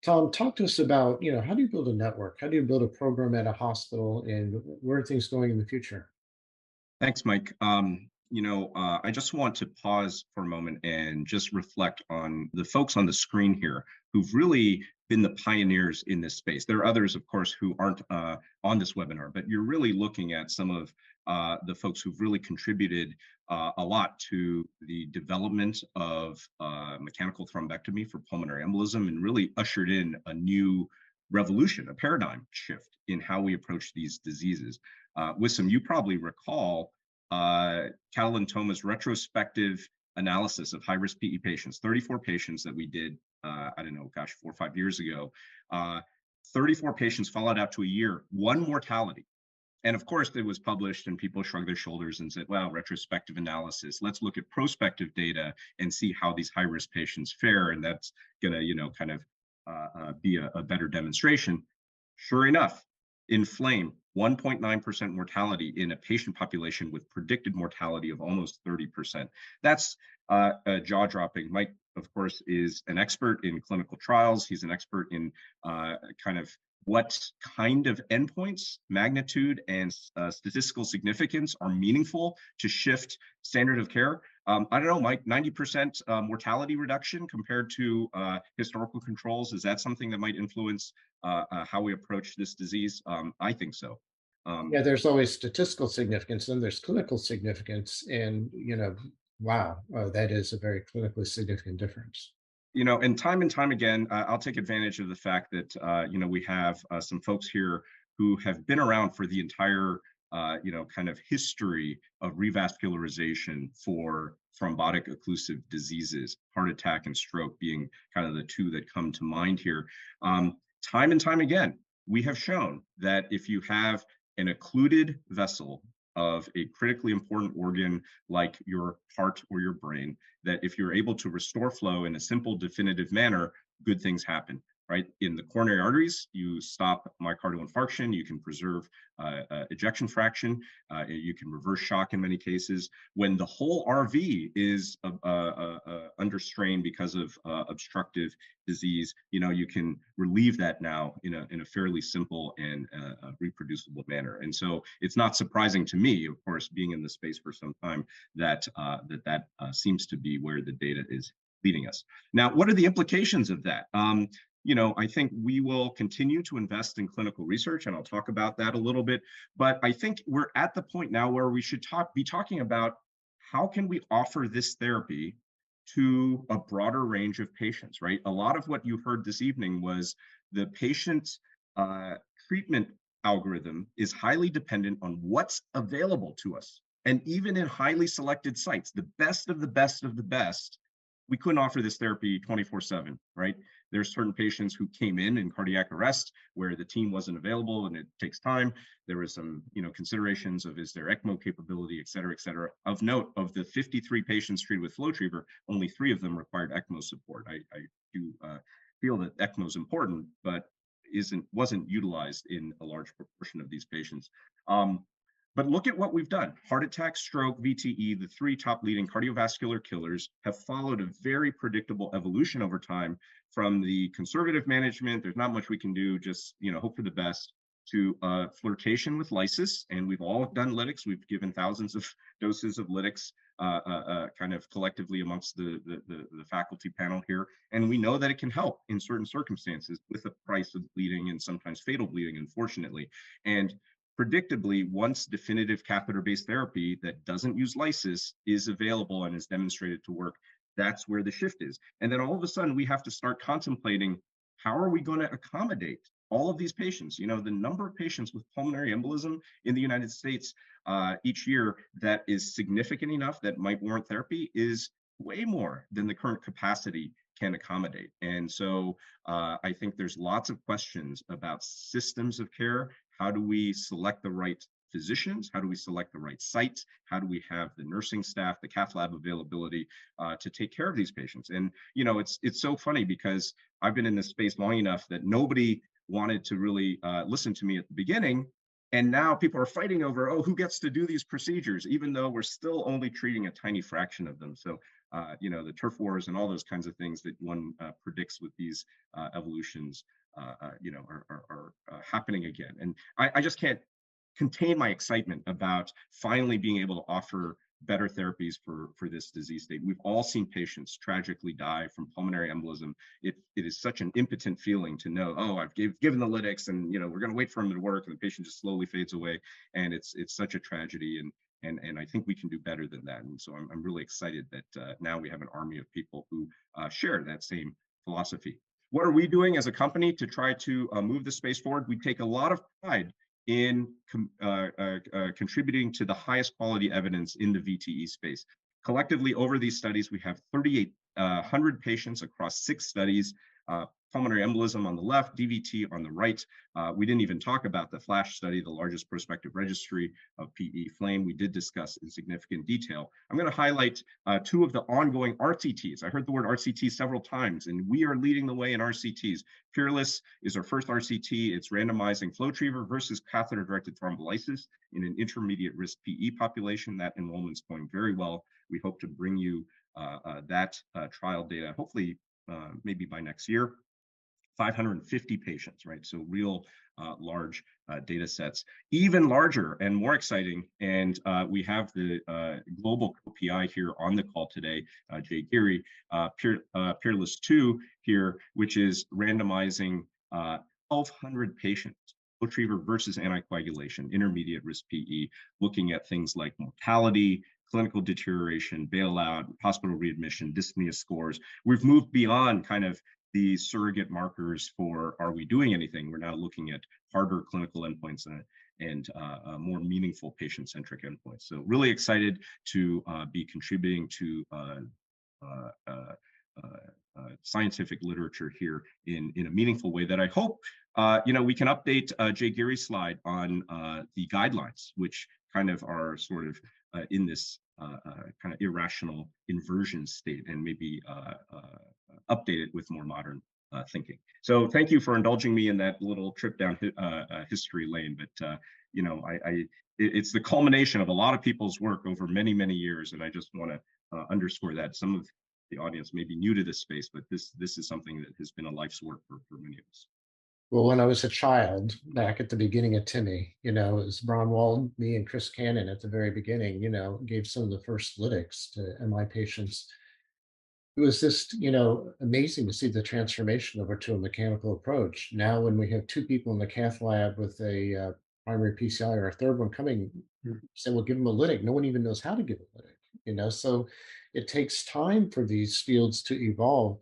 Tom, talk to us about, how do you build a network? How do you build a program at a hospital, and where are things going in the future? Thanks, Mike. I just want to pause for a moment and just reflect on the folks on the screen here who've really been the pioneers in this space. There are others, of course, who aren't on this webinar, but you're really looking at some of the folks who've really contributed a lot to the development of mechanical thrombectomy for pulmonary embolism and really ushered in a new revolution, a paradigm shift in how we approach these diseases. Wissam, you probably recall Catalan Toma's retrospective analysis of high-risk PE patients, 34 patients that we did, I don't know, gosh, 4 or 5 years ago. 34 patients followed out to a year, one mortality. And of course, it was published and people shrugged their shoulders and said, well, retrospective analysis, let's look at prospective data and see how these high-risk patients fare. And that's going to, kind of be a better demonstration. Sure enough, in FLAME, 1.9% mortality in a patient population with predicted mortality of almost 30%. That's jaw-dropping. Mike, of course, is an expert in clinical trials. He's an expert in kind of what kind of endpoints, magnitude, and statistical significance are meaningful to shift standard of care. I don't know, Mike, 90% mortality reduction compared to historical controls. Is that something that might influence how we approach this disease? I think so. Yeah, there's always statistical significance, and there's clinical significance, and wow, that is a very clinically significant difference. And time again, I'll take advantage of the fact that, we have some folks here who have been around for the entire, kind of history of revascularization for thrombotic occlusive diseases, heart attack and stroke being kind of the two that come to mind here. Time and time again, we have shown that if you have an occluded vessel of a critically important organ like your heart or your brain, that if you're able to restore flow in a simple, definitive manner, good things happen, right? In the coronary arteries, you stop myocardial infarction, you can preserve ejection fraction, you can reverse shock in many cases. When the whole RV is under strain because of obstructive disease, you can relieve that now in a fairly simple and reproducible manner. And so it's not surprising to me, of course, being in the space for some time, that seems to be where the data is leading us. Now, what are the implications of that? I think we will continue to invest in clinical research, and I'll talk about that a little bit. But I think we're at the point now where we should be talking about how can we offer this therapy to a broader range of patients, right? A lot of what you heard this evening was the patient's treatment algorithm is highly dependent on what's available to us. And even in highly selected sites, the best of the best of the best, we couldn't offer this therapy 24/7, right? There's certain patients who came in cardiac arrest where the team wasn't available and it takes time. There was some, considerations of is there ECMO capability, et cetera, et cetera. Of note, of the 53 patients treated with FlowTriever, only 3 of them required ECMO support. I do feel that ECMO is important, but wasn't utilized in a large proportion of these patients. But look at what we've done. Heart attack, stroke, VTE, the 3 top leading cardiovascular killers have followed a very predictable evolution over time from the conservative management. There's not much we can do, just hope for the best, to flirtation with lysis. And we've all done lytics. We've given thousands of doses of lytics kind of collectively amongst the faculty panel here. And we know that it can help in certain circumstances with the price of bleeding and sometimes fatal bleeding, unfortunately. And predictably, once definitive catheter-based therapy that doesn't use lysis is available and is demonstrated to work, that's where the shift is. And then all of a sudden, we have to start contemplating, how are we going to accommodate all of these patients? The number of patients with pulmonary embolism in the United States each year that is significant enough that might warrant therapy is way more than the current capacity can accommodate. And so I think there's lots of questions about systems of care. How do we select the right physicians? How do we select the right sites? How do we have the nursing staff, the cath lab availability to take care of these patients? And, it's so funny because I've been in this space long enough that nobody wanted to really listen to me at the beginning. And now people are fighting over, who gets to do these procedures, even though we're still only treating a tiny fraction of them. So the turf wars and all those kinds of things that one predicts with these evolutions, are happening again. And I just can't contain my excitement about finally being able to offer better therapies for this disease state. We've all seen patients tragically die from pulmonary embolism. It is such an impotent feeling to know, oh, I've given the lytics, and we're going to wait for them to work, and the patient just slowly fades away, and it's such a tragedy. And I think we can do better than that. And so I'm really excited that now we have an army of people who share that same philosophy. What are we doing as a company to try to move the space forward? We take a lot of pride in contributing to the highest quality evidence in the VTE space. Collectively, over these studies, we have 3,800 patients across 6 studies, pulmonary embolism on the left, DVT on the right. We didn't even talk about the FLASH study, the largest prospective registry of PE flame. We did discuss in significant detail. I'm going to highlight 2 of the ongoing RCTs. I heard the word RCT several times, and we are leading the way in RCTs. Peerless is our first RCT. It's randomizing FlowTriever versus catheter-directed thrombolysis in an intermediate risk PE population. That enrollment's going very well. We hope to bring you that trial data, hopefully maybe by next year. 550 patients, right? So real large data sets, even larger and more exciting. And we have the global co-PI here on the call today, Jay Geary, Peerless 2 here, which is randomizing 1,200 patients, FlowTriever versus anticoagulation, intermediate risk PE, looking at things like mortality, clinical deterioration, bailout, hospital readmission, dyspnea scores. We've moved beyond kind of these surrogate markers for are we doing anything. We're now looking at harder clinical endpoints and more meaningful patient-centric endpoints. So really excited to be contributing to scientific literature here in a meaningful way that I hope we can update Jay Geary's slide on the guidelines, which kind of are sort of in this kind of irrational inversion state, and maybe update it with more modern thinking. So thank you for indulging me in that little trip down history lane. But it's the culmination of a lot of people's work over many, many years, and I just want to underscore that. Some of the audience may be new to this space, but this is something that has been a life's work for many of us. Well, when I was a child, back at the beginning of Timmy, it was Ron Wald, me, and Chris Cannon at the very beginning, gave some of the first lytics to MI patients. It was just, amazing to see the transformation over to a mechanical approach. Now, when we have 2 people in the cath lab with a primary PCI, or a third one coming, say, "Well, give them a lytic." No one even knows how to give a lytic, So it takes time for these fields to evolve.